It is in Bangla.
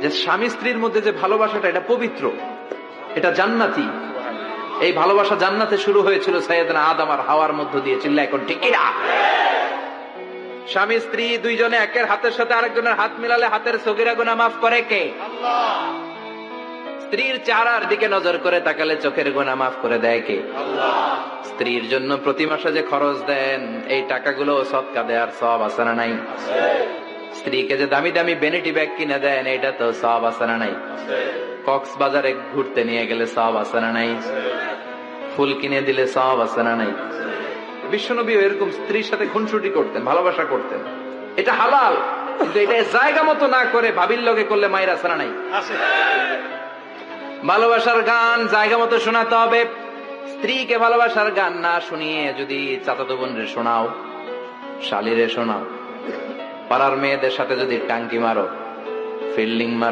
যে স্বামী স্ত্রীর মধ্যে যে ভালোবাসাটা, এটা পবিত্র, এটা জান্নাতি। এই ভালোবাসা জান্নাতে শুরু হয়েছিল সাইয়েদনা আদম আর হাওয়ার মধ্য দিয়ে। চিল্লা এখন ঠিক কিনা? স্বামী স্ত্রী দুইজনে একের হাতের সাথে আরেকজনের হাত মিলালে হাতের সগীরা গুনাহ মাফ করে কে? আল্লাহ। স্ত্রীর চেহারার দিকে নজর করে তাকালে চোখের গুনাহ মাফ করে দেয় কে? আল্লাহ। স্ত্রীর জন্য প্রতি মাসে যে খরচ দেন, এই টাকাগুলো সদকা দেওয়ার সওয়াব আছে না নাই? স্ত্রীকে যে দামি দামি ভ্যানিটি ব্যাগ কিনে দেন, এটা তো সওয়াব আছে না নাই? কক্সবাজারে ঘুরতে নিয়ে গেলে সওয়াব আছে না নাই? ফুল কিনে দিলে সওয়াব আছে না নাই? বিশ্বনবী এরকম স্ত্রীর সাথে খুনসুটি করতেন, ভালোবাসা করতেন। এটা হালাল, কিন্তু এটা জায়গা মতো না করে ভাবির লগে করলে মায়ের আছে না নাই? ভালোবাসার গান জায়গা মতো শোনাতে হবে। স্ত্রীকে ভালোবাসার গান না শুনিয়ে যদি চাচাতো বোনরে শোনাও, শালিরে শোনাও, পাড়ার মেয়েদের সাথে যদি টাঙ্কি মারো, ফিল্ডিং মারো,